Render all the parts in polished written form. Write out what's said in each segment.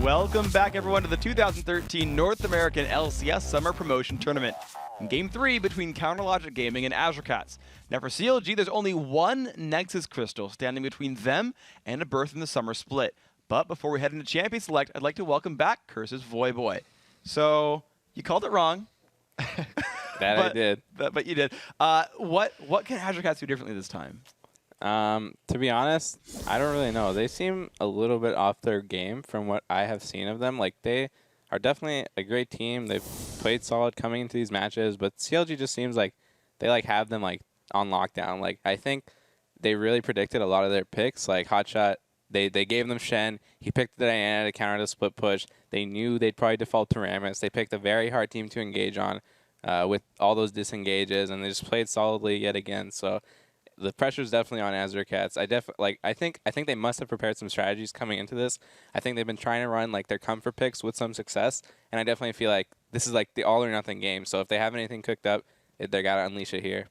Welcome back, everyone, to the 2013 North American LCS Summer Promotion Tournament. In Game 3 between Counterlogic Gaming and Azure Cats. Now for CLG, there's only one Nexus Crystal standing between them and a berth in the Summer Split. But before we head into Champion Select, I'd like to welcome back Curse's Voyboy. So, you called it wrong. I did. But you did. What can Azure Cats do differently this time? To be honest, I don't really know. They seem a little bit off their game from what I have seen of them. Like, they are definitely a great team. They've played solid coming into these matches, but CLG just seems like they have them on lockdown. Like, I think they really predicted a lot of their picks. Like Hotshot, they gave them Shen. He picked the Diana to counter the split push. They knew they'd probably default to Rammus. They picked a very hard team to engage on with all those disengages, and they just played solidly yet again. So the pressure is definitely on Azure Cats. I think they must have prepared some strategies coming into this. I think they've been trying to run their comfort picks with some success, and I definitely feel like this is the all or nothing game. So if they have anything cooked up, they gotta unleash it here.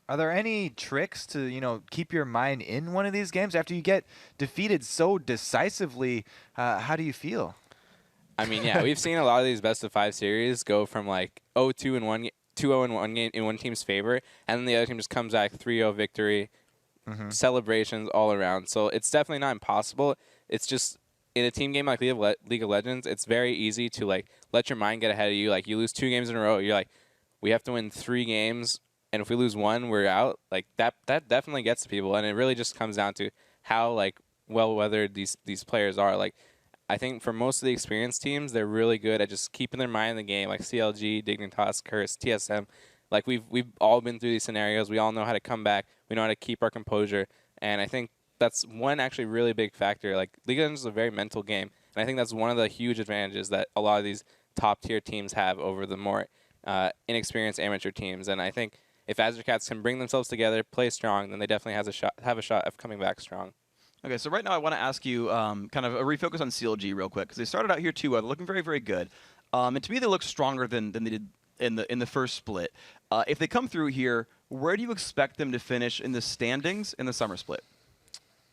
Are there any tricks to keep your mind in one of these games after you get defeated so decisively? How do you feel? I mean, yeah, we've seen a lot of these best of 5 series go from 0-2 in one 2-0 in one game in one team's favor, and then the other team just comes back 3-0 victory, celebrations all around. So it's definitely not impossible. It's just in a team game like League of Legends, it's very easy to let your mind get ahead of you. Like, you lose 2 games in a row, you're like, we have to win 3 games, and if we lose 1, we're out. Like, that definitely gets to people, and it really just comes down to how well weathered these players are. Like, I think for most of the experienced teams, they're really good at just keeping their mind in the game, like CLG, Dignitas, Curse, TSM. Like, we've all been through these scenarios. We all know how to come back. We know how to keep our composure. And I think that's one actually really big factor. Like, League of Legends is a very mental game, and I think that's one of the huge advantages that a lot of these top-tier teams have over the more inexperienced amateur teams. And I think if Azure Cats can bring themselves together, play strong, then they definitely have a shot of coming back strong. Okay, so right now I want to ask you kind of a refocus on CLG real quick, because they started out here 2-0. They're looking very, very good. And to me, they look stronger than they did in the first split. If they come through here, where do you expect them to finish in the standings in the Summer Split?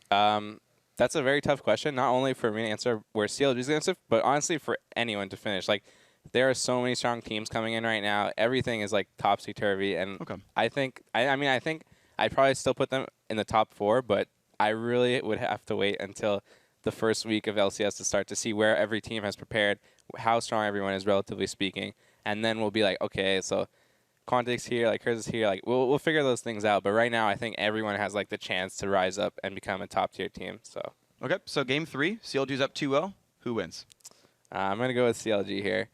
That's a very tough question, not only for me to answer where CLG is going to, but honestly for anyone to finish. Like, there are so many strong teams coming in right now. Everything is topsy-turvy, and okay. I think I'd probably still put them in the top 4, but I really would have to wait until the first week of LCS to start to see where every team has prepared, how strong everyone is, relatively speaking, and then we'll be like, okay, so Quantic's here, Curse is here, we'll figure those things out. But right now, I think everyone has the chance to rise up and become a top tier team. So okay, so Game 3, CLG's up 2-0. Who wins? I'm gonna go with CLG here.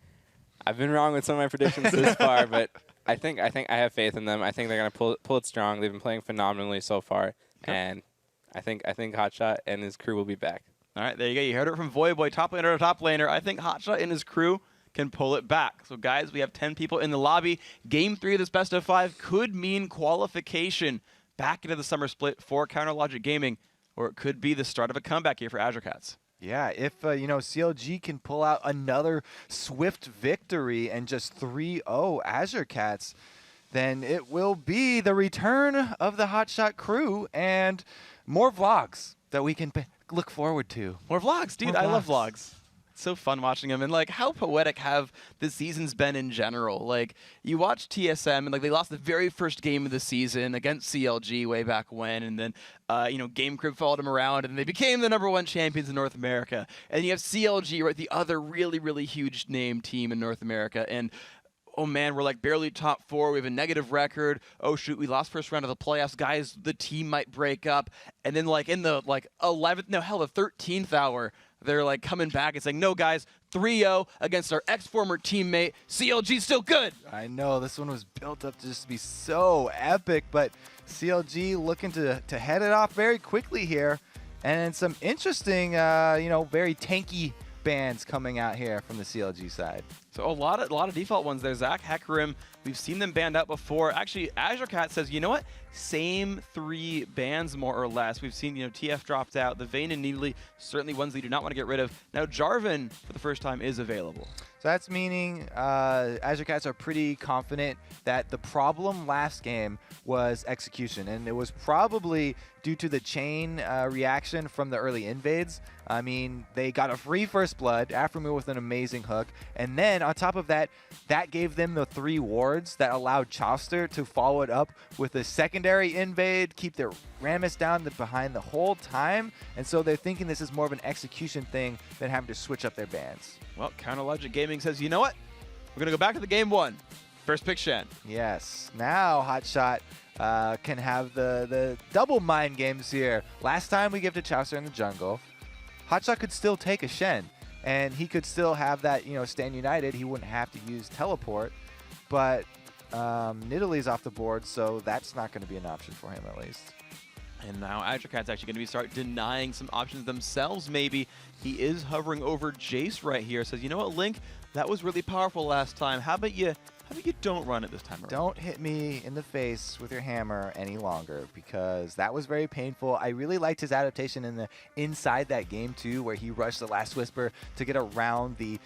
I've been wrong with some of my predictions this far, but I think I have faith in them. I think they're gonna pull it strong. They've been playing phenomenally so far, and I think Hotshot and his crew will be back. All right, there you go. You heard it from Voyboy, top laner to top laner. I think Hotshot and his crew can pull it back. So, guys, we have 10 people in the lobby. Game 3 of this best of 5 could mean qualification back into the Summer Split for Counterlogic Gaming, or it could be the start of a comeback here for Azure Cats. Yeah, if CLG can pull out another swift victory and just 3-0 Azure Cats, then it will be the return of the Hotshot crew and more vlogs that we can look forward to. More vlogs, dude. I love vlogs. It's so fun watching them. And, how poetic have the seasons been in general? You watch TSM, and, they lost the very first game of the season against CLG way back when. And then, Game3 followed them around, and they became the #1 champions in North America. And you have CLG, right, the other really, really huge name team in North America. And oh man, we're barely top 4. We have a negative record. Oh shoot, we lost first round of the playoffs. Guys, the team might break up. And then in the 11th, no hell, the 13th hour, they're coming back and saying, no guys, 3-0 against our ex-former teammate. CLG's still good. I know, this one was built up to just be so epic, but CLG looking to head it off very quickly here. And some interesting, very tanky bands coming out here from the CLG side. So a lot of default ones there. Zach, Hecarim, we've seen them banned out before. Actually, Azure Cat says, you know what? Same 3 bans more or less. We've seen, TF dropped out. The Vayne and Needly, certainly ones that you do not want to get rid of. Now Jarvan, for the first time, is available. So that's meaning Azure Cats are pretty confident that the problem last game was execution, and it was probably due to the chain reaction from the early invades. I mean, they got a free first blood, Afremu with an amazing hook, and then on top of that, that gave them the 3 wards that allowed Chauster to follow it up with a secondary invade, keep their Rammus down behind the whole time, and so they're thinking this is more of an execution thing than having to switch up their bans. Well, Counterlogic Gaming says, you know what? We're going to go back to the game 1. First pick Shen. Yes. Now Hotshot can have the double mind games here. Last time we gave to Chaucer in the jungle, Hotshot could still take a Shen, and he could still have that, stand united. He wouldn't have to use teleport, but Nidalee's off the board, so that's not going to be an option for him at least. And now Azure Cat's actually going to start denying some options themselves, maybe. He is hovering over Jace right here. Says, you know what, Link? That was really powerful last time. How about you don't run it this time around? Don't hit me in the face with your hammer any longer, because that was very painful. I really liked his adaptation inside that game too, where he rushed the Last Whisper to get around the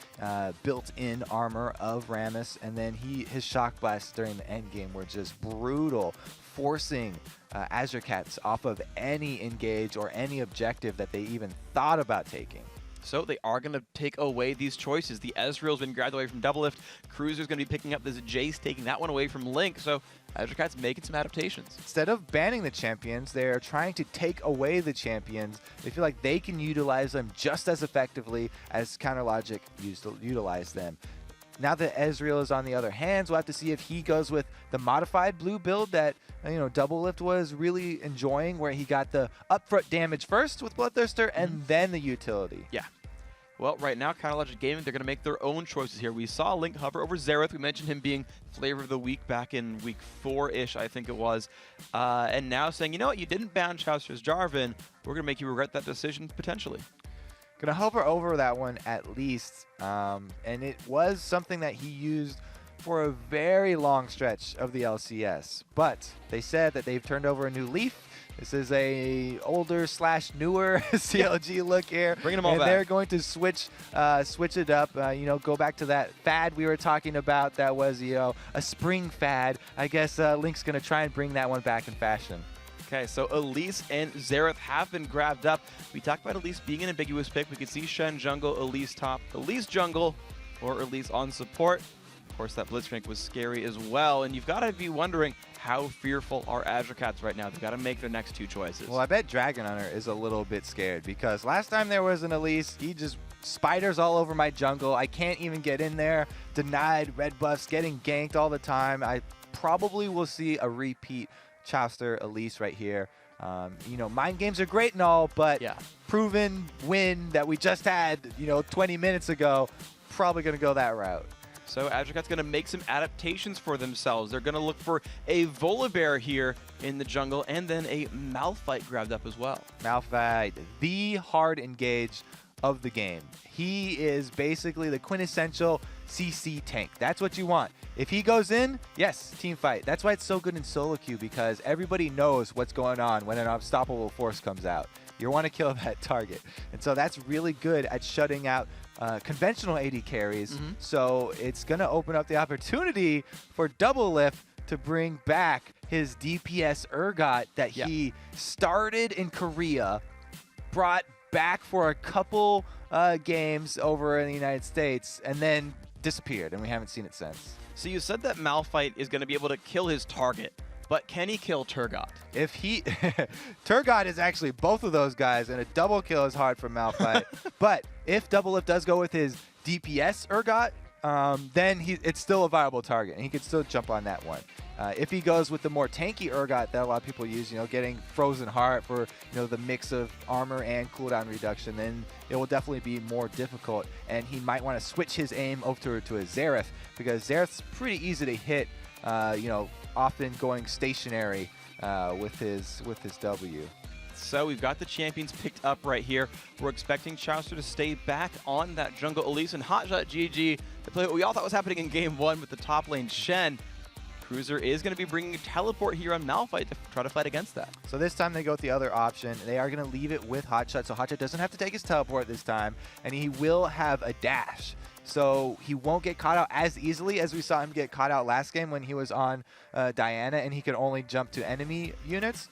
built-in armor of Rammus, and then his shock blasts during the end game were just brutal, forcing Azure Cats off of any engage or any objective that they even thought about taking. So they are going to take away these choices. The Ezreal's been grabbed away from Doublelift. Cruiser's going to be picking up this Jace, taking that one away from Link. So Azure Cat's making some adaptations. Instead of banning the champions, they're trying to take away the champions. They feel like they can utilize them just as effectively as Counterlogic used to utilize them. Now that Ezreal is on the other hands, we'll have to see if he goes with the modified blue build that Doublelift was really enjoying, where he got the upfront damage first with Bloodthirster and then the utility. Yeah. Well, right now, Counterlogic Gaming, they're going to make their own choices here. We saw Link hover over Xerath. We mentioned him being Flavor of the Week back in week 4-ish, I think it was. And now saying, you know what, you didn't ban Chaucer's Jarvan. We're going to make you regret that decision, potentially. Gonna hover over that one at least, and it was something that he used for a very long stretch of the LCS. But they said that they've turned over a new leaf. This is a older / newer CLG look here. Bringing them all back. And they're going to switch it up. Go back to that fad we were talking about. That was a spring fad. I guess Link's gonna try and bring that one back in fashion. Okay, so Elise and Xerath have been grabbed up. We talked about Elise being an ambiguous pick. We could see Shen jungle, Elise top, Elise jungle, or Elise on support. Of course, that Blitzcrank was scary as well. And you've got to be wondering, how fearful are Azure Cats right now? They've got to make their next 2 choices. Well, I bet Dragon Hunter is a little bit scared, because last time there was an Elise, he just spiders all over my jungle. I can't even get in there. Denied, red buffs, getting ganked all the time. I probably will see a repeat Chauster Elise right here. Mind games are great and all, but proven win that we just had, 20 minutes ago, probably going to go that route. So Azure Cat's going to make some adaptations for themselves. They're going to look for a Volibear here in the jungle, and then a Malphite grabbed up as well. Malphite, the hard engage of the game. He is basically the quintessential CC tank. That's what you want. If he goes in, yes, team fight. That's why it's so good in solo queue, because everybody knows what's going on when an unstoppable force comes out. You want to kill that target. And so that's really good at shutting out conventional AD carries. So it's going to open up the opportunity for Doublelift to bring back his DPS Urgot that he started in Korea, brought back for a couple games over in the United States, and then disappeared, and we haven't seen it since. So you said that Malphite is going to be able to kill his target, but can he kill Turgot? If he... Turgot is actually both of those guys, and a double kill is hard for Malphite. But if Doublelift does go with his DPS Urgot, then it's still a viable target, and he could still jump on that one. If he goes with the more tanky Urgot that a lot of people use, getting Frozen Heart for, the mix of armor and cooldown reduction, then it will definitely be more difficult. And he might want to switch his aim over to a Xerath, because Xerath's pretty easy to hit, often going stationary with his W. So we've got the champions picked up right here. We're expecting Chauster to stay back on that jungle Elise and Hotshot GG to play what we all thought was happening in game 1 with the top lane Shen. Cruiser is going to be bringing a teleport here on Malphite to try to fight against that. So this time they go with the other option. They are going to leave it with Hotshot, so Hotshot doesn't have to take his teleport this time, and he will have a dash. So he won't get caught out as easily as we saw him get caught out last game when he was on Diana and he could only jump to enemy units.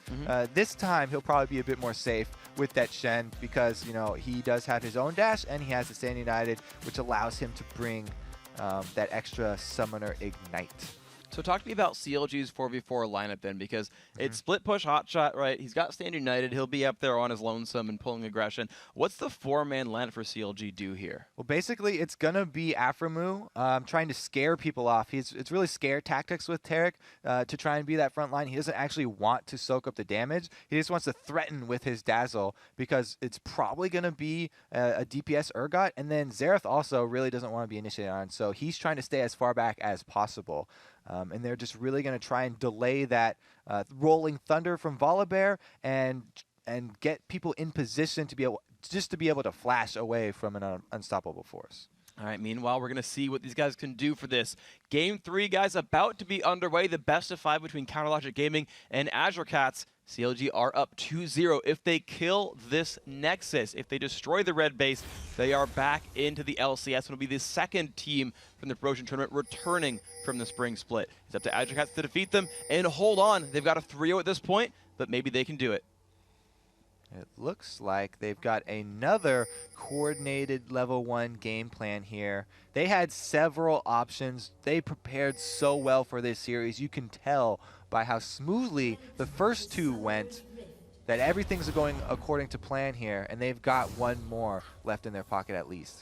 This time he'll probably be a bit more safe with that Shen because, you know, he does have his own dash and he has the Stand United, which allows him to bring that extra Summoner Ignite. So talk to me about CLG's 4v4 lineup then, because it's split push Hotshot, right? He's got Stand United. He'll be up there on his lonesome and pulling aggression. What's the 4-man lineup for CLG do here? Well, basically, it's going to be Aframu trying to scare people off. It's really scare tactics with Taric to try and be that front line. He doesn't actually want to soak up the damage. He just wants to threaten with his Dazzle because it's probably going to be a DPS Urgot. And then Xerath also really doesn't want to be initiated on, so he's trying to stay as far back as possible. And they're just really going to try and delay that rolling thunder from Volibear and get people in position to be able to flash away from an unstoppable force. All right, meanwhile, we're going to see what these guys can do for this. Game 3, guys, about to be underway. The best of 5 between Counterlogic Gaming and Azure Cats. CLG are up 2-0. If they kill this Nexus, if they destroy the red base, they are back into the LCS. It'll be the second team from the promotion tournament returning from the spring split. It's up to Azure Cats to defeat them and hold on. They've got a 3-0 at this point, but maybe they can do it. It looks like they've got another coordinated level 1 game plan here. They had several options. They prepared so well for this series. You can tell by how smoothly the first 2 went that everything's going according to plan here, and they've got one more left in their pocket at least.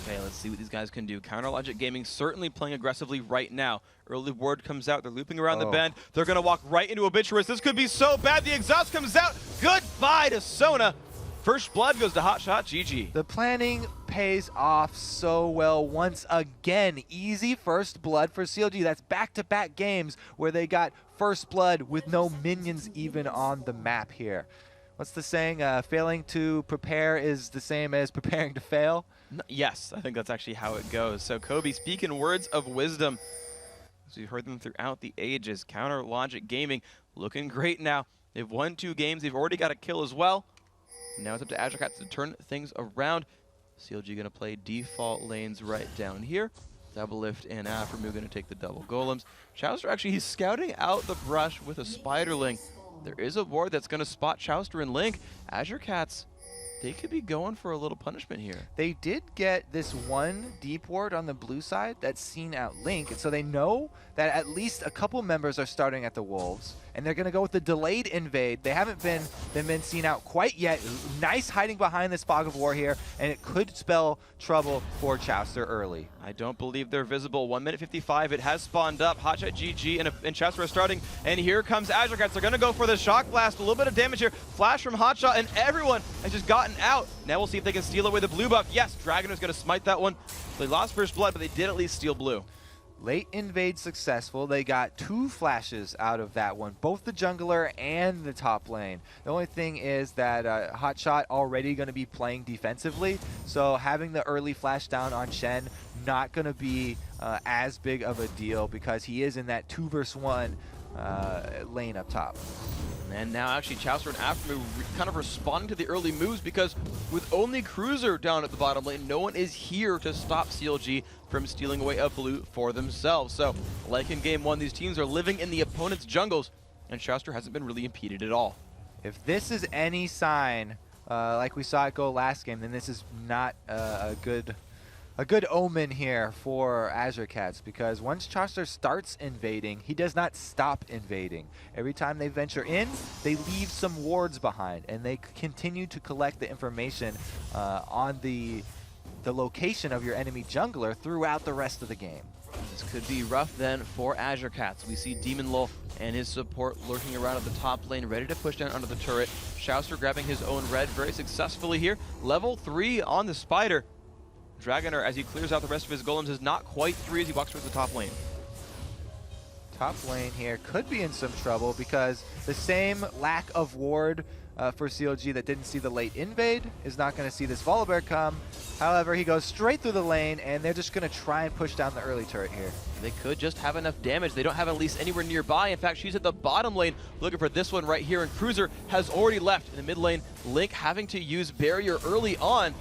Okay, let's see what these guys can do. Counterlogic Gaming certainly playing aggressively right now. Early word comes out. They're looping around the bend. They're going to walk right into Obituous. This could be so bad. The exhaust comes out. Goodbye to Sona. First blood goes to Hotshot GG. The planning pays off so well once again. Easy first blood for CLG. That's back-to-back games where they got first blood with no minions even on the map here. What's the saying? Failing to prepare is the same as preparing to fail. Yes, I think that's actually how it goes. So Kobe, speaking words of wisdom, as we've heard them throughout the ages. Counterlogic Gaming looking great now. They've won 2 games. They've already got a kill as well. Now it's up to Azure Cats to turn things around. CLG going to play default lanes right down here. Double Lift and Aframu going to take the double golems. Chauster actually, he's scouting out the brush with a Spiderling. There is a ward that's going to spot Chauster and Link. Azure Cats, they could be going for a little punishment here. They did get this one deep ward on the blue side that's seen out Link, and so they know that at least a couple members are starting at the Wolves, and they're going to go with the delayed invade. They haven't been seen out quite yet. Nice hiding behind this fog of war here, and it could spell trouble for Chauster early. I don't believe they're visible. 1 minute 55. It has spawned up. Hotshot GG and Chauster are starting, and here comes Azure Cats. They're going to go for the shock blast. A little bit of damage here. Flash from Hotshot, and everyone has just gotten out. Now we'll see if they can steal away the blue buff. Yes, Dragon is going to smite that one. They lost first blood, but they did at least steal blue. Late invade successful. They got 2 flashes out of that one, both the jungler and the top lane. The only thing is that Hotshot already going to be playing defensively, so having the early flash down on Shen not going to be as big of a deal because he is in that 2 versus 1 lane up top. And now actually Chauster and Aframu kind of responding to the early moves because with only Cruiser down at the bottom lane, no one is here to stop CLG from stealing away a blue for themselves. So like in game 1, these teams are living in the opponent's jungles and Chauster hasn't been really impeded at all. If this is any sign, like we saw it go last game, then this is not a good omen here for Azure Cats, because once Chauster starts invading, he does not stop invading. Every time they venture in, they leave some wards behind, and they continue to collect the information on the location of your enemy jungler throughout the rest of the game. This could be rough then for Azure Cats. We see Demon Lul and his support lurking around at the top lane, ready to push down under the turret. Chauster grabbing his own red very successfully here. Level 3 on the Spider. Dragoner, as he clears out the rest of his golems, is not quite 3 as he walks towards the top lane. top lane here could be in some trouble because the same lack of ward for CLG that didn't see the late invade is not going to see this Volibear come. However, he goes straight through the lane, and they're just going to try and push down the early turret here. They could just have enough damage. They don't have Elise anywhere nearby. In fact, she's at the bottom lane looking for this one right here, and Cruiser has already left in the mid lane. Link having to use barrier early on.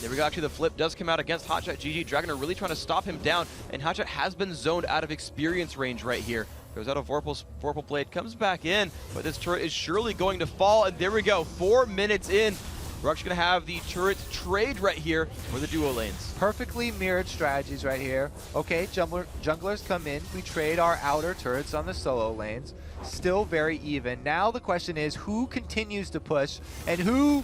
There we go. Actually, the flip does come out against Hotshot GG. Dragon are really trying to stop him down, and Hotshot has been zoned out of experience range right here. Goes out of Vorpal Blade, comes back in, but this turret is surely going to fall, and there we go. 4 minutes in. We're actually going to have the turrets trade right here for the duo lanes. Perfectly mirrored strategies right here. Okay, junglers come in. We trade our outer turrets on the solo lanes. Still very even. Now the question is who continues to push and who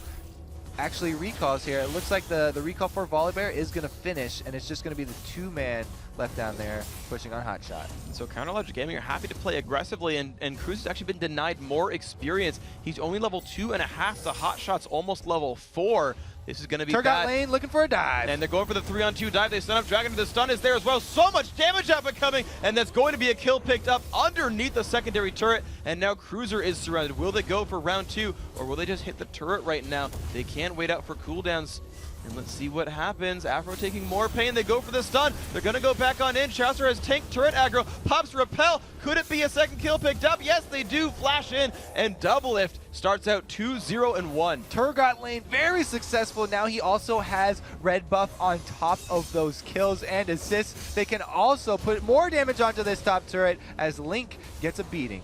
actually recalls here. It looks like the recall for Volibear is going to finish, and it's just going to be the 2-man left down there pushing on Hotshot. So Counterlogic Gaming are happy to play aggressively, and Cruz has actually been denied more experience. He's only level 2.5. The Hotshot's almost level 4. This is going to be Turgot bad. lane looking for a dive. And they're going for the 3-on-2 dive. They stun up Dragon. The stun is there as well. So much damage up and coming, and that's going to be a kill picked up underneath the secondary turret. And now Cruiser is surrounded. Will they go for round 2, or will they just hit the turret right now? They can wait out for cooldowns. And let's see what happens. Afro taking more pain. They go for the stun. They're going to go back on in. Chaucer has tank turret aggro. Pops repel. Could it be a second kill picked up? Yes, they do. Flash in. And Doublelift starts out 2-0-1. Turgot lane, very successful. Now he also has red buff on top of those kills and assists. They can also put more damage onto this top turret as Link gets a beating.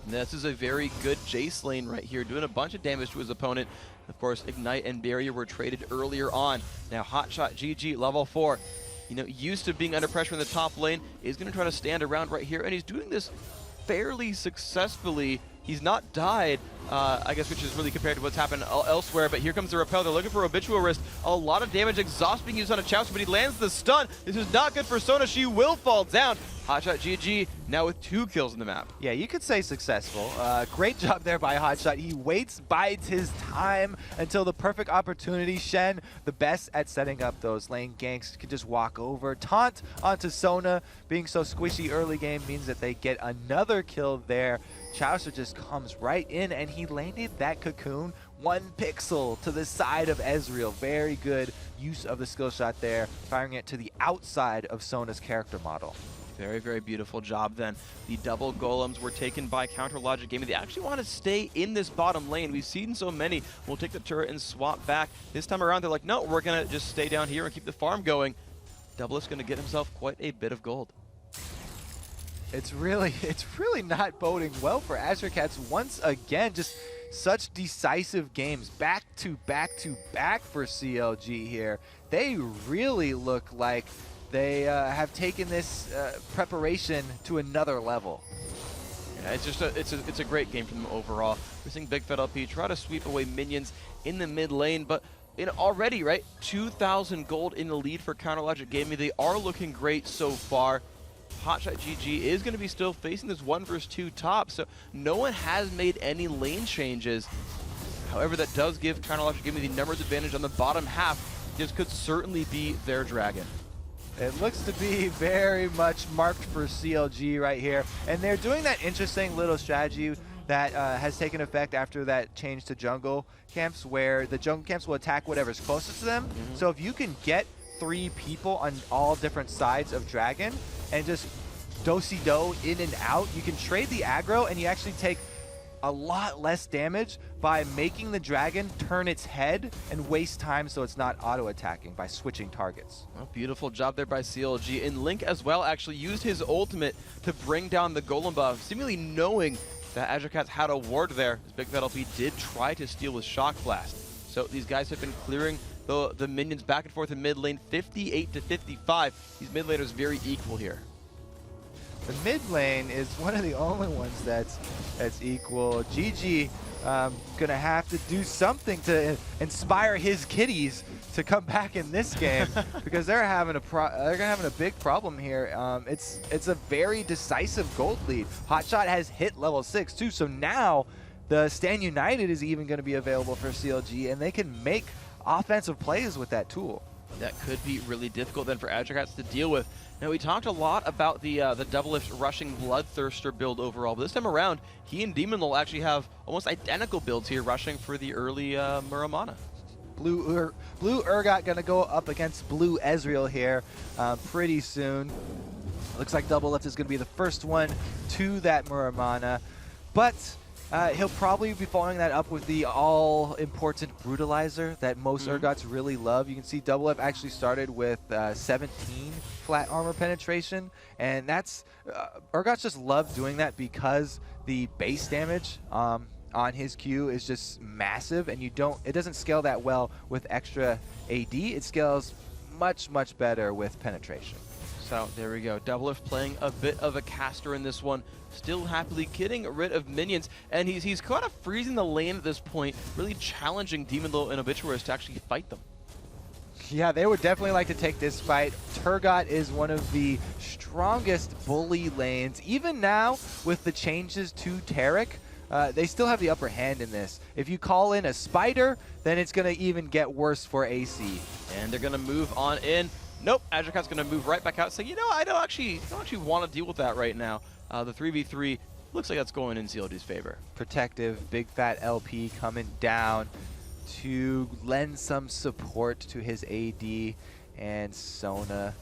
This is a very good Jace lane right here, doing a bunch of damage to his opponent. Of course, Ignite and Barrier were traded earlier on. Now Hotshot GG, level 4. You know, used to being under pressure in the top lane, is going to try to stand around right here, and he's doing this fairly successfully. He's not died, I guess, which is really compared to what's happened elsewhere, but here comes the repel. They're looking for Habitual Wrist. A lot of damage, exhaust being used on a Chaucer, but he lands the stun. This is not good for Sona. She will fall down. Hotshot GG now with 2 kills in the map. Yeah, you could say successful. Great job there by Hotshot. He waits, bides his time until the perfect opportunity. Shen, the best at setting up those lane ganks, could just walk over, taunt onto Sona. Being so squishy early game means that they get another kill there. Chaucer just comes right in, and he landed that cocoon 1 pixel to the side of Ezreal. Very good use of the skill shot there, firing it to the outside of Sona's character model. Very, very beautiful job then. The double golems were taken by Counterlogic Gaming. They actually want to stay in this bottom lane. We've seen so many. We'll take the turret and swap back. This time around, they're like, no, we're going to just stay down here and keep the farm going. Doublelift's going to get himself quite a bit of gold. It's really not boding well for Azure Cats once again. Just such decisive games, back to back to back for CLG here. They really look like they have taken this preparation to another level. Yeah, it's a great game from them overall. We're seeing Big Fat LP try to sweep away minions in the mid lane, but already, right, 2,000 gold in the lead for Counterlogic Gaming. They are looking great so far. Hotshot GG is going to be still facing this 1 versus 2 top, so no one has made any lane changes. However, that does give Counterlogic Gaming the numbers advantage on the bottom half. This could certainly be their dragon. It looks to be very much marked for CLG right here, and they're doing that interesting little strategy that has taken effect after that change to jungle camps, where the jungle camps will attack whatever's closest to them. So if you can get 3 people on all different sides of dragon and just do-si-do in and out, you can trade the aggro, and you actually take a lot less damage by making the dragon turn its head and waste time so it's not auto-attacking by switching targets. Well, beautiful job there by CLG. And Link as well actually used his ultimate to bring down the golem buff, seemingly knowing that Azure Cats had a ward there, as Big Fat LP did try to steal with Shock Blast. So these guys have been clearing the minions back and forth in mid lane, 58 to 55. These mid laners very equal here. The mid lane is one of the only ones that's equal. GG gonna have to do something to inspire his kitties to come back in this game because they're having a big problem here. It's a very decisive gold lead. Hotshot has hit level 6 too, so now the Stand United is even going to be available for CLG, and they can make offensive plays with that tool. That could be really difficult then for Azure Cats to deal with. Now, we talked a lot about the Double Lift rushing Bloodthirster build overall, but this time around, he and Demon Lol actually have almost identical builds here, rushing for the early Muramana. Blue Urgot gonna go up against Blue Ezreal here pretty soon. Looks like Double Lift is gonna be the first one to that Muramana, but he'll probably be following that up with the all-important Brutalizer that most Urgots really love. You can see Double Lift actually started with 17 flat armor penetration, and that's Urgots just love doing that because the base damage on his Q is just massive, and it doesn't scale that well with extra AD. It scales much better with penetration. So there we go. Double Lift playing a bit of a caster in this one, still happily getting rid of minions, and he's kind of freezing the lane at this point, really challenging Demon Lol and Obituaries to actually fight them. Yeah, they would definitely like to take this fight. Turgot is one of the strongest bully lanes. Even now, with the changes to Taric, they still have the upper hand in this. If you call in a Spider, then it's going to even get worse for AC. And they're going to move on in. Nope, Azure Cat's going to move right back out, saying, you know, I don't actually want to deal with that right now. The 3v3 looks like that's going in CLG's favor. Protective, big fat LP coming down to lend some support to his AD, and Sona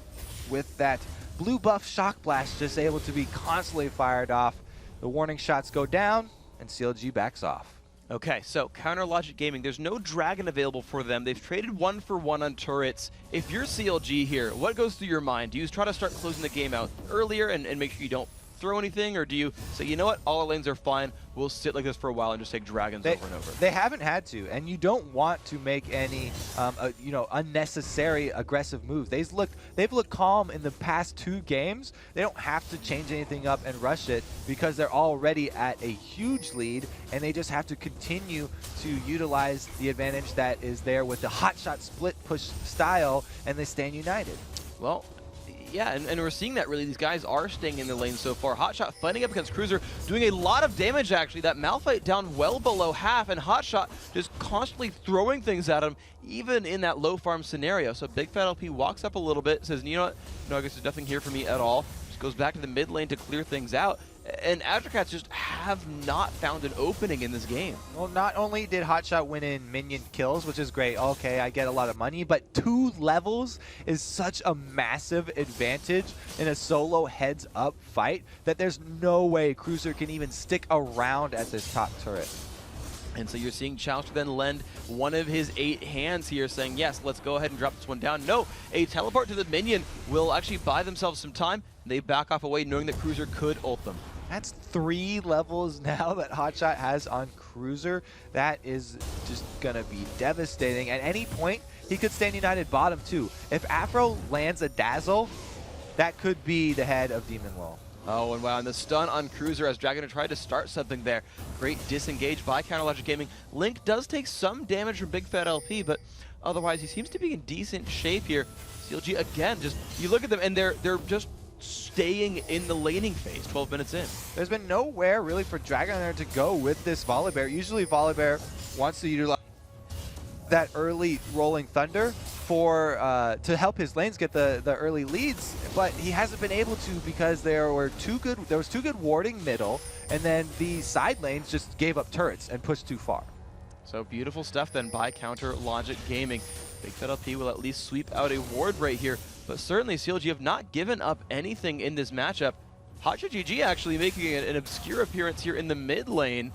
with that blue buff Shock Blast just able to be constantly fired off. The warning shots go down, and CLG backs off. Okay, so Counter Logic Gaming, there's no Dragon available for them. They've traded 1-for-1 on turrets. If you're CLG here, what goes through your mind? Do you try to start closing the game out earlier and make sure you don't throw anything, or do you say, you know what, all our lanes are fine, we'll sit like this for a while and just take dragons over and over? They haven't had to, and you don't want to make any unnecessary aggressive moves. They've looked calm in the past 2 games. They don't have to change anything up and rush it because they're already at a huge lead, and they just have to continue to utilize the advantage that is there with the hotshot split push style, and they stand united. Well, yeah, and we're seeing that really. These guys are staying in the lane so far. Hotshot fighting up against Cruiser, doing a lot of damage actually. That Malphite down well below half, and Hotshot just constantly throwing things at him, even in that low farm scenario. So Big Fat LP walks up a little bit, says, you know what, no, I guess there's nothing here for me at all. Just goes back to the mid lane to clear things out. And Azure Cats just have not found an opening in this game. Well, not only did Hotshot win in minion kills, which is great, okay, I get a lot of money, but 2 levels is such a massive advantage in a solo heads-up fight that there's no way Cruiser can even stick around at this top turret. And so you're seeing Chouster then lend one of his 8 hands here, saying, yes, let's go ahead and drop this one down. No, a teleport to the minion will actually buy themselves some time. They back off away, knowing that Cruiser could ult them. That's 3 levels now that Hotshot has on Cruiser. That is just going to be devastating. At any point, he could stand united bottom too. If Afro lands a Dazzle, that could be the head of Demon Lol. Oh, and wow, and the stun on Cruiser as Dragoner tried to start something there. Great disengage by Counter Logic Gaming. Link does take some damage from Big Fat LP, but otherwise he seems to be in decent shape here. CLG, again, just, you look at them and they're just staying in the laning phase 12 minutes in. There's been nowhere really for Dragonair to go with this Volibear. Usually Volibear wants to utilize that early rolling thunder for to help his lanes get the early leads, but he hasn't been able to because there was too good warding middle, and then the side lanes just gave up turrets and pushed too far. So beautiful stuff then by Counter Logic Gaming. Big Fat LP will at least sweep out a ward right here, but certainly CLG have not given up anything in this matchup. Hotshot GG actually making an obscure appearance here in the mid lane.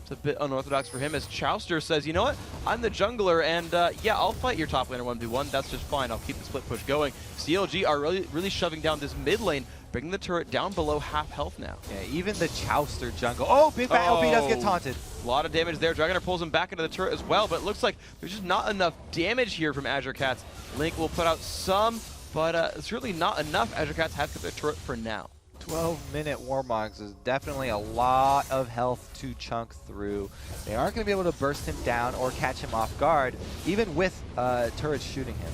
It's a bit unorthodox for him as Chouster says, you know what, I'm the jungler, and yeah, I'll fight your top laner 1v1, that's just fine, I'll keep the split push going. CLG are really shoving down this mid lane, bringing the turret down below half health now. Yeah, even the Chouster jungle. Oh, Big Fat LP does get taunted. A lot of damage there. Dragonair pulls him back into the turret as well, but it looks like there's just not enough damage here from Azure Cats. Link will put out some, but it's really not enough. Azure Cats have kept their turret for now. 12-minute Warmogs is definitely a lot of health to chunk through. They aren't going to be able to burst him down or catch him off guard, even with turrets shooting him.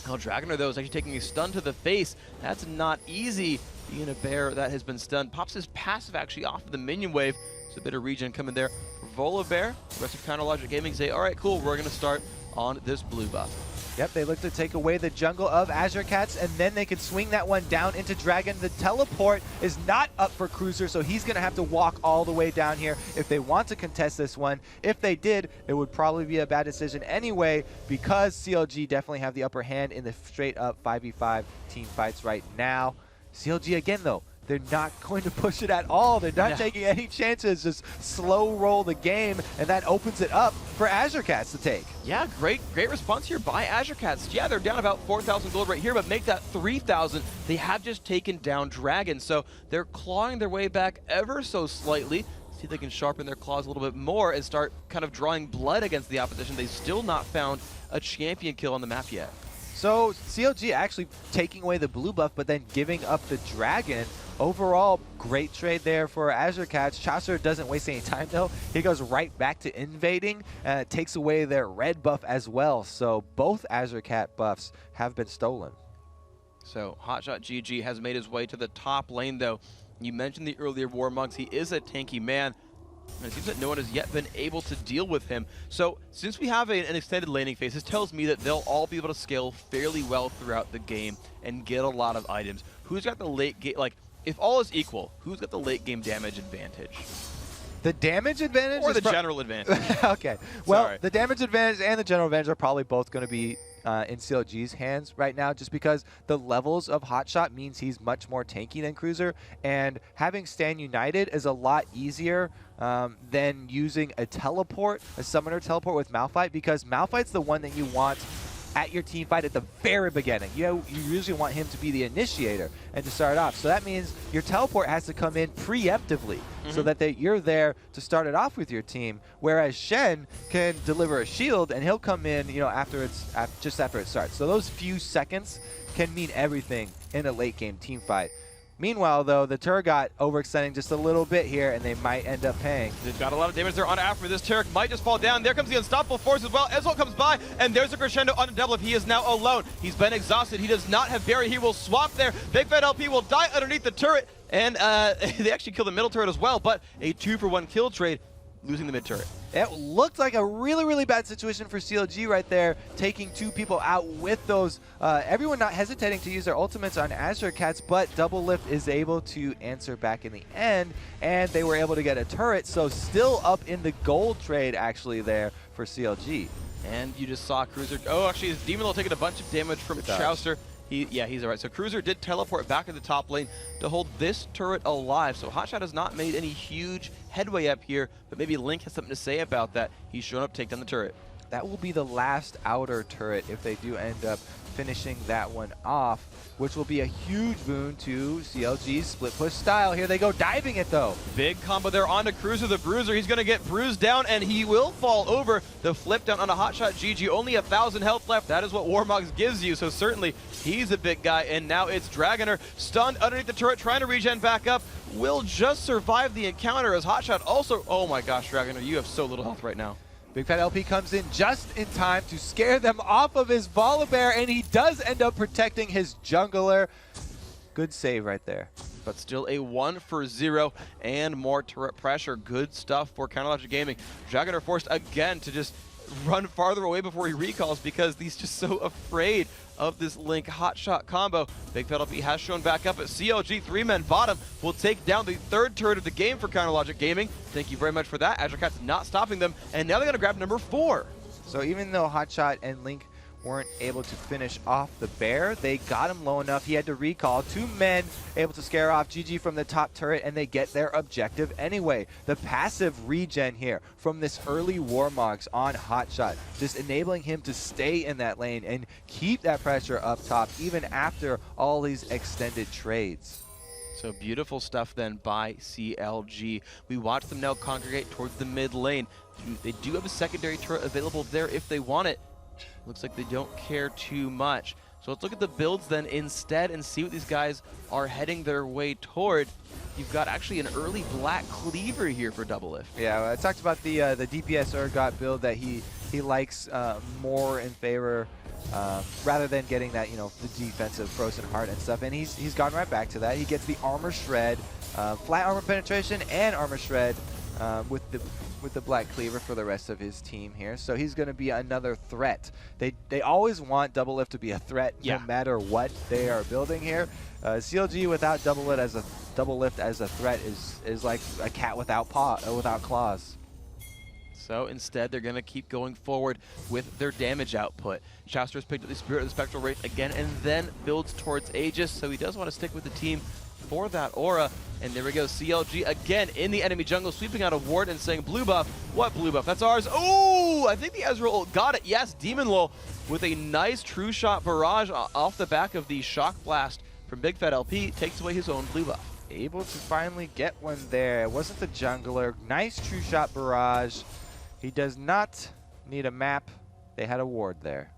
Well, Dragonair, though, is actually taking a stun to the face. That's not easy. Being a bear that has been stunned. Pops his passive actually off of the minion wave. There's a bit of regen coming there. Volibear, the rest of Counter Logic Gaming say, all right, cool, we're going to start on this blue buff. Yep, they look to take away the jungle of Azure Cats, and then they can swing that one down into Dragon. The teleport is not up for Cruiser, so he's going to have to walk all the way down here if they want to contest this one. If they did, it would probably be a bad decision anyway, because CLG definitely have the upper hand in the straight-up 5v5 team fights right now. CLG again, though, they're not going to push it at all. They're not taking any chances. Just slow roll the game, and that opens it up for Azure Cats to take. Yeah, great response here by Azure Cats. Yeah, they're down about 4,000 gold right here, but make that 3,000. They have just taken down Dragon, so they're clawing their way back ever so slightly. See if they can sharpen their claws a little bit more and start kind of drawing blood against the opposition. They've still not found a champion kill on the map yet. So CLG actually taking away the blue buff, but then giving up the Dragon. Overall, great trade there for Azure Cats. Chaucer doesn't waste any time, though. He goes right back to invading, and it takes away their red buff as well. So both Azure Cat buffs have been stolen. So Hotshot GG has made his way to the top lane, though. You mentioned the earlier Warmugs. He is a tanky man, and it seems that no one has yet been able to deal with him. So since we have an extended laning phase, this tells me that they'll all be able to scale fairly well throughout the game and get a lot of items. Who's got the late game, like, if all is equal, who's got the late game damage advantage? The damage advantage or is the general advantage? Okay. Well, Sorry. the damage advantage and the general advantage are probably both going to be in CLG's hands right now, just because the levels of Hotshot means he's much more tanky than Cruiser, and having Stand United is a lot easier than using a teleport, a summoner teleport with Malphite, because Malphite's the one that you want at your team fight at the very beginning. You usually want him to be the initiator and to start off. So that means your teleport has to come in preemptively so that you're there to start it off with your team. Whereas Shen can deliver a shield and he'll come in, after just after it starts. So those few seconds can mean everything in a late game team fight. Meanwhile, though, the turret got overextending just a little bit here, and they might end up paying. They've got a lot of damage there on Afro. This turret might just fall down. There comes the Unstoppable Force as well. Ezreal comes by, and there's a crescendo on the double. If he is now alone, he's been exhausted. He does not have Barry. He will swap there. Big Fat LP will die underneath the turret, and they actually kill the middle turret as well, but a 2-for-1 kill trade, losing the mid turret. It looked like a really, really bad situation for CLG right there, taking two people out with those. Everyone not hesitating to use their ultimates on Azure Cats, but Double Lift is able to answer back in the end, and they were able to get a turret, so still up in the gold trade actually there for CLG. And you just saw Cruiser. Oh, actually, his Demon Lord taking a bunch of damage from Chaucer. He's all right. So Cruiser did teleport back to the top lane to hold this turret alive. So Hotshot has not made any huge headway up here, but maybe Link has something to say about that. He's shown up to take down the turret. That will be the last outer turret if they do end up finishing that one off, which will be a huge boon to CLG's split push style. Here they go diving it, though. Big combo there onto Cruiser the Bruiser. He's going to get bruised down, and he will fall over. The flip down on a Hotshot GG. Only 1,000 health left. That is what Warmogs gives you, so certainly he's a big guy. And now it's Dragoner stunned underneath the turret, trying to regen back up. Will just survive the encounter as Hotshot also... Oh my gosh, Dragoner, you have so little health right now. Big Fat LP comes in just in time to scare them off of his Volibear, and he does end up protecting his jungler. Good save right there. But still a 1-for-0 and more turret pressure. Good stuff for Counterlogic Gaming. Dragoner forced again to just run farther away before he recalls because he's just so afraid of this Link Hotshot combo. Big Fat LP has shown back up at CLG. 3-man bottom will take down the third turret of the game for Counterlogic Gaming. Thank you very much for that. Azure Cat's not stopping them, and now they're going to grab number 4. So even though Hotshot and Link weren't able to finish off the bear, they got him low enough. He had to recall. 2 men able to scare off GG from the top turret, and they get their objective anyway. The passive regen here from this early Warmogs on Hotshot, just enabling him to stay in that lane and keep that pressure up top even after all these extended trades. So beautiful stuff then by CLG. We watch them now congregate towards the mid lane. They do have a secondary turret available there if they want it. Looks like they don't care too much. So let's look at the builds then instead and see what these guys are heading their way toward. You've got actually an early Black Cleaver here for Double Lift. Yeah, well, I talked about the DPS Urgot build that he likes more in favor rather than getting that, the defensive Frozen Heart and stuff. And he's gone right back to that. He gets the Armor Shred, flat armor penetration and Armor Shred with the Black Cleaver for the rest of his team here. So he's going to be another threat. They always want Double Lift to be a threat no matter what they are building here. CLG without Double Lift as a threat is like a cat without claws. So instead, they're going to keep going forward with their damage output. Chauster's picked up the Spirit of the Spectral Wraith again and then builds towards Aegis, so he does want to stick with the team for that aura. And there we go, CLG again in the enemy jungle, sweeping out a ward and saying, blue buff. What blue buff? That's ours. Oh, I think the Ezreal got it. Yes, Demon Lol with a nice true shot barrage off the back of the Shock Blast from Big Fat LP, takes away his own blue buff. Able to finally get one there. It wasn't the jungler. Nice true shot barrage. He does not need a map. They had a ward there.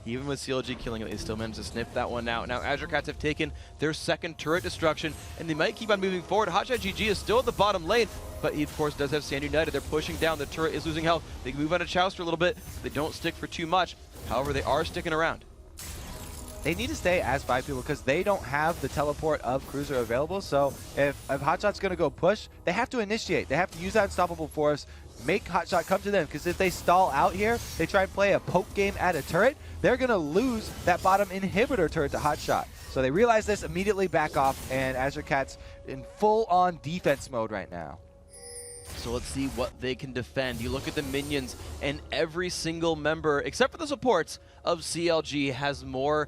Even with CLG killing it, they still managed to sniff that one out. Now Azure Cats have taken their second turret destruction, and they might keep on moving forward. Hotshot GG is still at the bottom lane, but he of course does have Sand United. They're pushing down. The turret is losing health. They can move on to Chauster a little bit. They don't stick for too much. However, they are sticking around. They need to stay as 5 people because they don't have the teleport of Cruiser available. So if Hotshot's going to go push, they have to initiate. They have to use that Unstoppable Force, make Hotshot come to them, because if they stall out here, they try and play a poke game at a turret, they're going to lose that bottom inhibitor turret to Hotshot. So they realize this, immediately back off, and Azure Cats in full-on defense mode right now. So let's see what they can defend. You look at the minions, and every single member, except for the supports, of CLG has more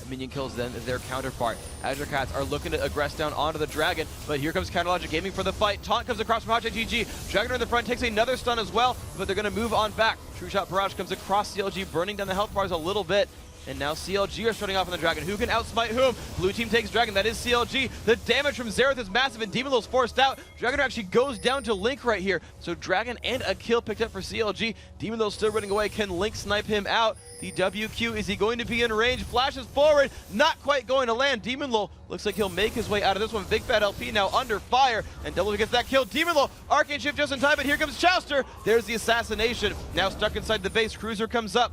minion kills than their counterpart. Azure Cats are looking to aggress down onto the Dragon, but here comes Counterlogic Gaming for the fight. Taunt comes across from Hotshot GG. Dragon in the front takes another stun as well, but they're going to move on back. True Shot Barrage comes across CLG, burning down the health bars a little bit. And now CLG are starting off on the Dragon. Who can outsmite whom? Blue team takes Dragon. That is CLG. The damage from Xerath is massive, and Demon Lil's forced out. Dragon actually goes down to Link right here. So Dragon and a kill picked up for CLG. Demon Lil still running away. Can Link snipe him out? The WQ, is he going to be in range? Flashes forward. Not quite going to land. Demon Lil looks like he'll make his way out of this one. Big Fat LP now under fire, and Double gets that kill. Demon Lil, Arcane Shift just in time, but here comes Chauster. There's the assassination. Now stuck inside the base. Cruiser comes up.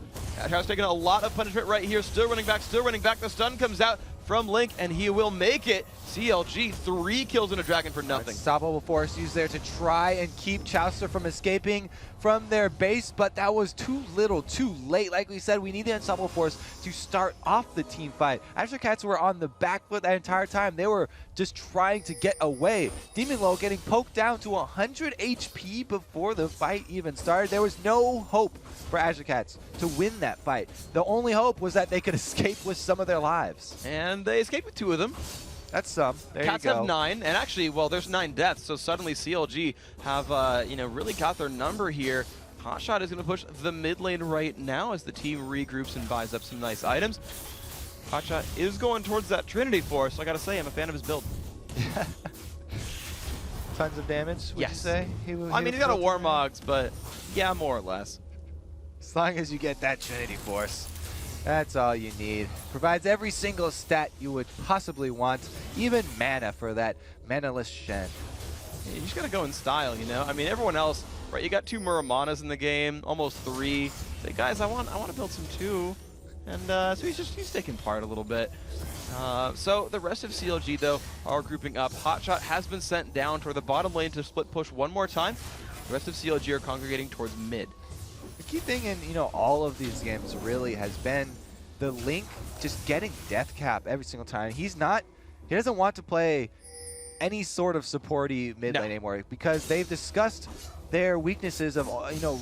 Chauster taking a lot of punishment right here. Still running back, still running back. The stun comes out from Link, and he will make it. CLG, 3 kills in a Dragon for nothing. Unstoppable Force used there to try and keep Chauster from escaping from their base, but that was too little, too late. Like we said, we need the Unstoppable Force to start off the team fight. Azure Cats were on the back foot that entire time. They were just trying to get away. Demon Low getting poked down to 100 HP before the fight even started. There was no hope for Azure Cats to win that fight. The only hope was that they could escape with some of their lives. And they escaped with 2 of them. That's some. There Cats you go. have 9, and actually, well, there's 9 deaths, so suddenly CLG have, really got their number here. Hotshot is going to push the mid lane right now as the team regroups and buys up some nice items. Hotshot is going towards that Trinity Force, so I got to say, I'm a fan of his build. Tons of damage, would you say? He's got a Warmogs, but yeah, more or less. As long as you get that Trinity Force. That's all you need. Provides every single stat you would possibly want, even mana for that mana-less Shen. Yeah, you just gotta go in style, you know? I mean, everyone else, right? You got 2 Muramanas in the game, almost 3. Say, guys, I want to build some too. And so he's taking part a little bit. So the rest of CLG, though, are grouping up. Hotshot has been sent down toward the bottom lane to split push one more time. The rest of CLG are congregating towards mid. The key thing in all of these games really has been the Link just getting death cap every single time. He doesn't want to play any sort of supporty mid lane anymore because they've discussed their weaknesses of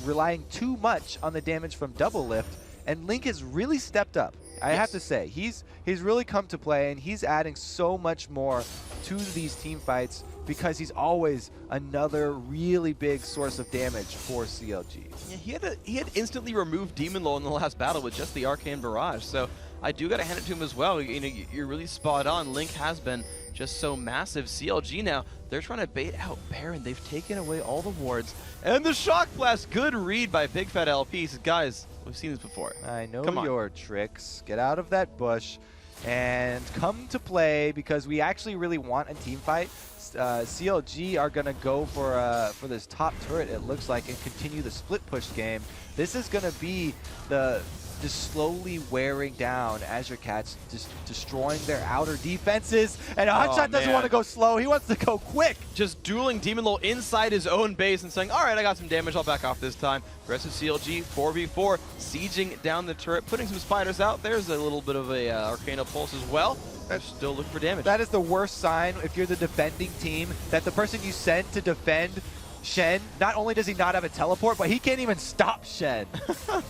relying too much on the damage from Double Lift, and Link has really stepped up. I have to say, he's really come to play, and he's adding so much more to these team fights because he's always another really big source of damage for CLG. Yeah, he had instantly removed Demon Lol in the last battle with just the Arcane Barrage, so I do gotta hand it to him as well. You're really spot on. Link has been just so massive. CLG now, they're trying to bait out Baron. They've taken away all the wards. And the Shock Blast, good read by Big Fat LP. He says, guys, we've seen this before. I know your tricks. Get out of that bush and come to play because we actually really want a team fight. CLG are going to go for this top turret, it looks like, and continue the split push game. This is going to be the just slowly wearing down Azure Cats, just destroying their outer defenses. And Hotshot doesn't want to go slow. He wants to go quick. Just dueling Demon Lol inside his own base and saying, all right, I got some damage. I'll back off this time. The rest of CLG, 4v4, sieging down the turret, putting some spiders out. There's a little bit of a Arcana Pulse as well. They're still looking for damage. That is the worst sign if you're the defending team, that the person you send to defend Shen, not only does he not have a teleport, but he can't even stop Shen.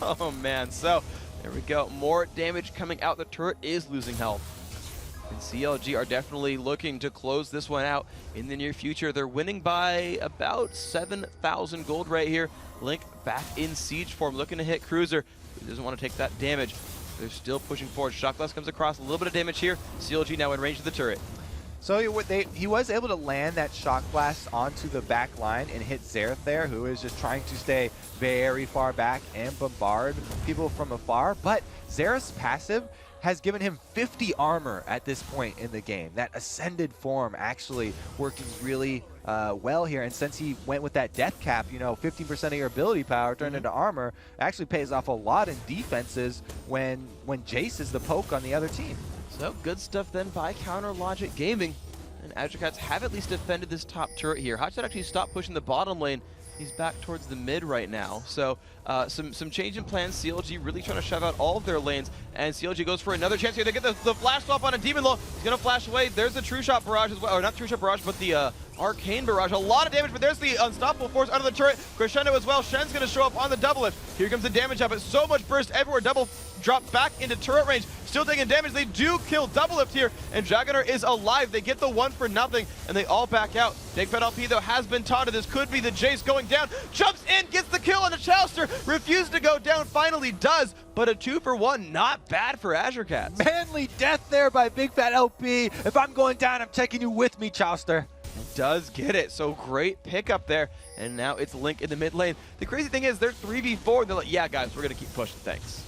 Oh, man. So, there we go. More damage coming out. The turret is losing health. And CLG are definitely looking to close this one out in the near future. They're winning by about 7,000 gold right here. Link back in siege form, looking to hit Cruiser. He doesn't want to take that damage. They're still pushing forward. Shock Blast comes across, a little bit of damage here. CLG now in range of the turret. So he was able to land that Shock Blast onto the back line and hit Xerath there, who is just trying to stay very far back and bombard people from afar. But Xerath's passive has given him 50 armor at this point in the game. That Ascended form actually working really well here. And since he went with that death cap, 15% of your ability power turned into armor, it actually pays off a lot in defenses when Jace is the poke on the other team. So good stuff then by Counter Logic Gaming. And Azure Cats have at least defended this top turret here. Hotshot actually stopped pushing the bottom lane. He's back towards the mid right now. So some change in plans. CLG really trying to shove out all of their lanes. And CLG goes for another chance here. They get the flash swap on a Demon Lol. He's going to flash away. There's the True Shot Barrage as well. Or not True Shot Barrage, but the Arcane Barrage. A lot of damage, but there's the Unstoppable Force under the turret. Crescendo as well. Shen's going to show up on the double lift. Here comes the damage up. It's so much burst everywhere. Double drop back into turret range. Still taking damage. They do kill double lift here. And Jaggernaut is alive. They get the 1 for nothing. And they all back out. Big Fat LP, though, has been taunted. This could be the Jace going down. Jumps in, gets the kill on the Chalister. Refused to go down. Finally does. But a 2 for 1. Not bad for Azure Cats. Manly death there by Big Fat LP. If I'm going down, I'm taking you with me, Chalister. Does get it. So great pickup there. And now it's Link in the mid lane. The crazy thing is they're 3v4. They're like, yeah, guys, we're going to keep pushing. Thanks.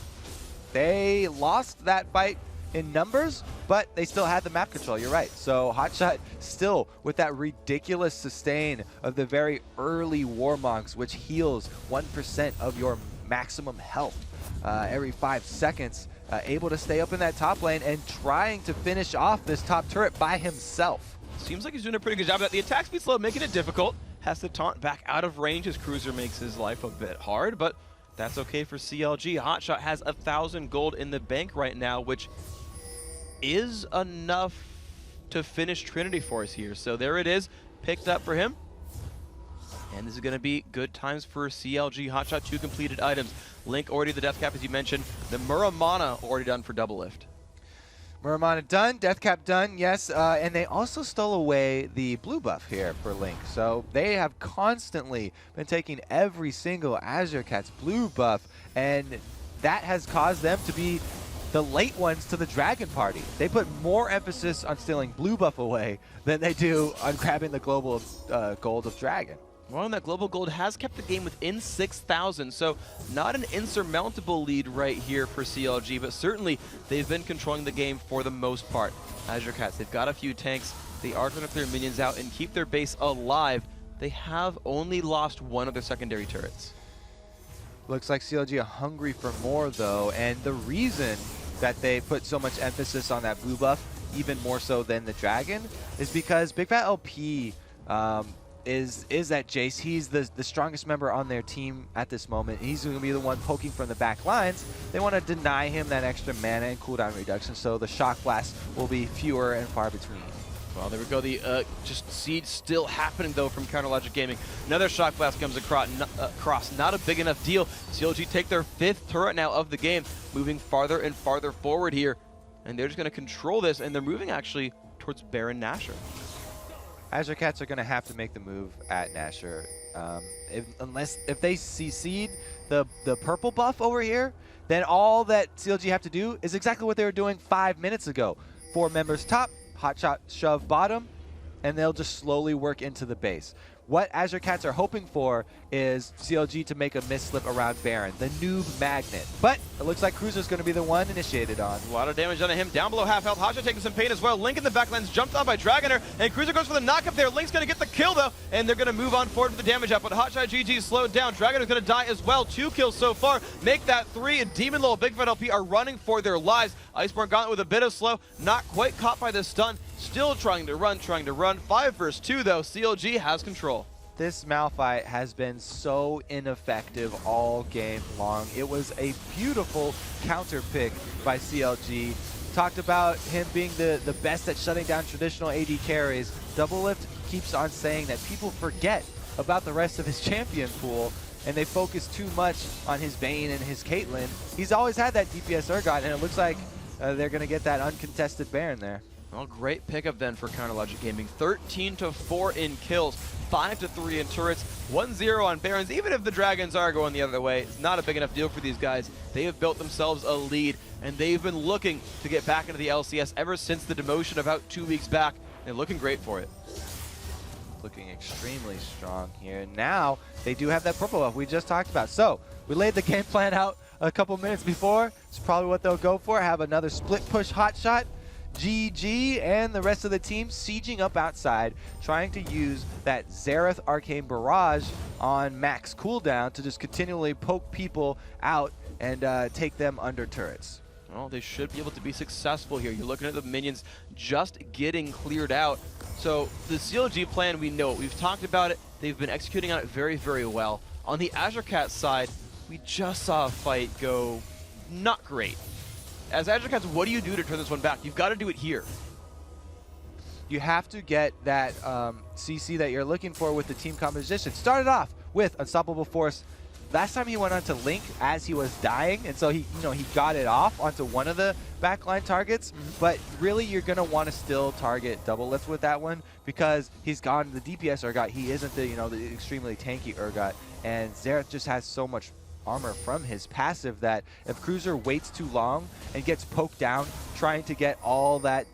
They lost that fight in numbers, but they still had the map control. You're right. So Hotshot still with that ridiculous sustain of the very early Warmonks, which heals 1% of your maximum health every 5 seconds. Able to stay up in that top lane and trying to finish off this top turret by himself. Seems like he's doing a pretty good job of that. The attack speed slow, making it difficult. Has to taunt back out of range as Cruiser makes his life a bit hard, but that's okay for CLG. Hotshot has 1,000 gold in the bank right now, which is enough to finish Trinity Force here. So there it is, picked up for him. And this is going to be good times for CLG. Hotshot, 2 completed items. Link already the death cap, as you mentioned. The Muramana already done for double lift. Muramana done, death cap done, yes, and they also stole away the blue buff here for Link. So they have constantly been taking every single Azure Cats blue buff, and that has caused them to be the late ones to the Dragon Party. They put more emphasis on stealing blue buff away than they do on grabbing the global gold of Dragon. Well, and that global gold has kept the game within 6,000, so not an insurmountable lead right here for CLG, but certainly they've been controlling the game for the most part. Azure Cats, they've got a few tanks. They are going to clear minions out and keep their base alive. They have only lost 1 of their secondary turrets. Looks like CLG are hungry for more, though, and the reason that they put so much emphasis on that blue buff, even more so than the Dragon, is because Big Fat LP is that Jace. He's the strongest member on their team at this moment. He's going to be the one poking from the back lines. They want to deny him that extra mana and cooldown reduction, so the Shock Blast will be fewer and far between. Well, there we go. The just siege still happening, though, from Counter Logic Gaming. Another Shock Blast comes across. Not a big enough deal. CLG take their 5th turret now of the game, moving farther and farther forward here. And they're just going to control this, and they're moving actually towards Baron Nashor. Azure Cats are going to have to make the move at Nashor. If they CC'd the purple buff over here, then all that CLG have to do is exactly what they were doing 5 minutes ago. 4 members top, Hotshot shove bottom, and they'll just slowly work into the base. what Azure Cats are hoping for is CLG to make a misslip around Baron, the noob magnet. But it looks like Cruiser's going to be the one initiated on. A lot of damage done to him. Down below half health. Hotshot taking some pain as well. Link in the backlands jumped on by Dragoner, and Cruiser goes for the knockup there. Link's going to get the kill though, and they're going to move on forward with the damage up. But Hotshot GG slowed down. Dragoner's going to die as well. 2 kills so far. Make that 3. And Demon Lowell, Big Fat LP are running for their lives. Iceborne Gauntlet with a bit of slow. Not quite caught by the stun. Still trying to run. 5 versus 2 though. CLG has control. This Malphite has been so ineffective all game long. It was a beautiful counter pick by CLG. Talked about him being the best at shutting down traditional AD carries. Doublelift keeps on saying that people forget about the rest of his champion pool, and they focus too much on his Vayne and his Caitlyn. He's always had that DPS Urgot, and it looks like they're going to get that uncontested Baron there. Well, great pickup then for Counterlogic Gaming. 13-4 in kills, 5-3 in turrets, 1-0 on Barons. Even if the Dragons are going the other way, it's not a big enough deal for these guys. They have built themselves a lead, and they've been looking to get back into the LCS ever since the demotion about 2 weeks back. They're looking great for it. Looking extremely strong here. Now, they do have that purple buff we just talked about. So, we laid the game plan out a couple minutes before. It's probably what they'll go for. Have another split push hotshot. GG and the rest of the team sieging up outside, trying to use that Xerath Arcane Barrage on max cooldown to just continually poke people out and take them under turrets. Well, they should be able to be successful here. You're looking at the minions just getting cleared out. So the CLG plan, we know it. We've talked about it. They've been executing on it very, very well. On the Azure Cat side, we just saw a fight go not great. As Azure Cats, what do you do to turn this one back? You've got to do it here. You have to get that CC that you're looking for with the team composition. Started off with Unstoppable Force. Last time he went onto Link as he was dying, and so he got it off onto one of the backline targets. But really, you're gonna want to still target Doublelift with that one because he's gone the DPS Urgot. He isn't the the extremely tanky Urgot, and Xerath just has so much armor from his passive that if Cruiser waits too long and gets poked down trying to get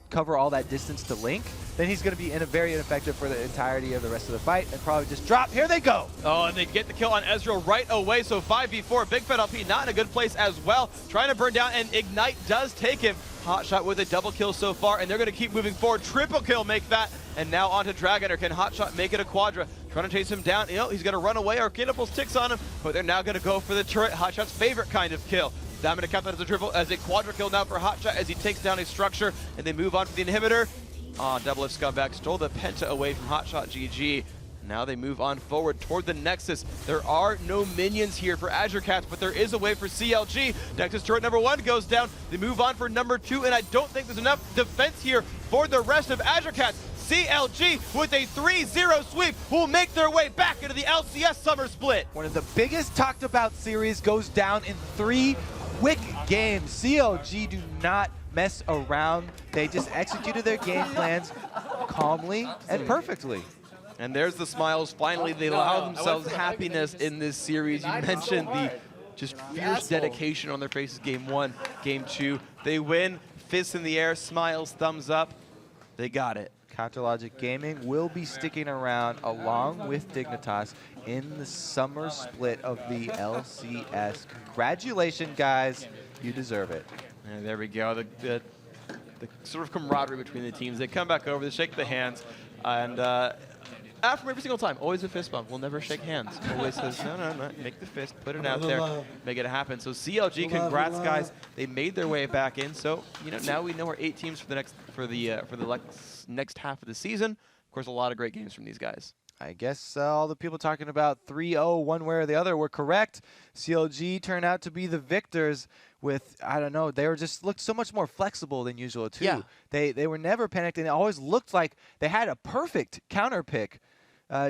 cover all that distance to Link, then he's going to be very ineffective for the entirety of the rest of the fight and probably just drop. Here they go. Oh, and they get the kill on Ezreal right away. So 5v4, Big Fat LP not in a good place as well. Trying to burn down, and Ignite does take him. Hotshot with a double kill so far, and they're going to keep moving forward. Triple kill make that, and now onto Dragoner. Can Hotshot make it a quadra? Trying to chase him down. He's going to run away. Arcane Impulse ticks on him, but they're now going to go for the turret. Hotshot's favorite kind of kill. I'm going to count that as a quadra kill now for Hotshot as he takes down a structure, and they move on for the inhibitor. Doublelift Scumbag stole the Penta away from Hotshot GG. Now they move on forward toward the Nexus. There are no minions here for Azure Cats, but there is a way for CLG. Nexus turret number 1 goes down. They move on for number 2, and I don't think there's enough defense here for the rest of Azure Cats. CLG with a 3-0 sweep will make their way back into the LCS Summer Split. One of the biggest talked about series goes down in 3 quick games. CLG do not mess around. They just executed their game plans calmly and perfectly. And there's the smiles. Finally, they allow themselves happiness in this series. You mentioned the just fierce dedication on their faces. Game 1, Game 2. They win. Fists in the air, smiles, thumbs up. They got it. Counterlogic Gaming will be sticking around along with Dignitas in the summer split of the LCS. Congratulations, guys. You deserve it. And there we go. The sort of camaraderie between the teams. They come back over, they shake the hands, and after every single time, always a fist bump. We'll never shake hands. Always says, no, make the fist, put it out there, make it happen. So CLG, congrats, guys. They made their way back in. So now we know our 8 teams for the next half of the season. Of course, a lot of great games from these guys. I guess all the people talking about 3-0 one way or the other were correct. CLG turned out to be the victors with, I don't know, they were just looked so much more flexible than usual too. Yeah. They were never panicked, and it always looked like they had a perfect counter pick,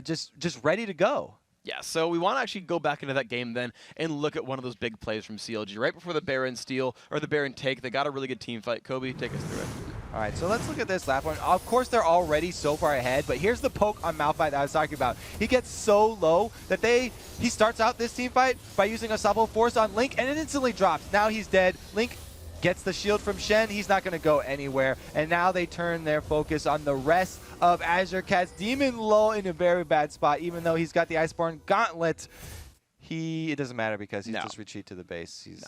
just ready to go. Yeah, so we want to actually go back into that game then and look at one of those big plays from CLG. Right before the Baron steal, or the Baron take, they got a really good team fight. Kobe, take us through it. All right, so let's look at this last one. Of course, they're already so far ahead, but here's the poke on Malphite that I was talking about. He gets so low that he starts out this team fight by using Unstoppable Force on Link, and it instantly drops. Now he's dead. Link Gets the shield from Shen. He's not going to go anywhere. And now they turn their focus on the rest of Azure Cats. Demon low in a very bad spot, even though he's got the Iceborne Gauntlet. It doesn't matter because he's just retreat to the base. He's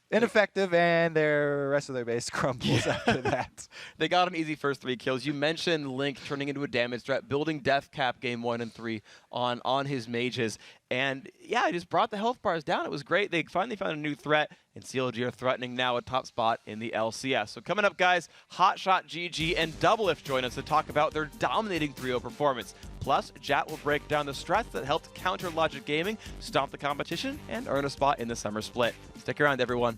ineffective, and the rest of their base crumbles after that. They got an easy first 3 kills. You mentioned Link turning into a damage threat, building death cap game 1 and 3 on his mages. And yeah, he just brought the health bars down. It was great. They finally found a new threat, and CLG are threatening now a top spot in the LCS. So coming up, guys, Hotshot, GG, and Doublelift join us to talk about their dominating 3-0 performance. Plus, Jat will break down the strats that helped counter Logic Gaming, stomp the competition, and earn a spot in the summer split. Stick around, everyone.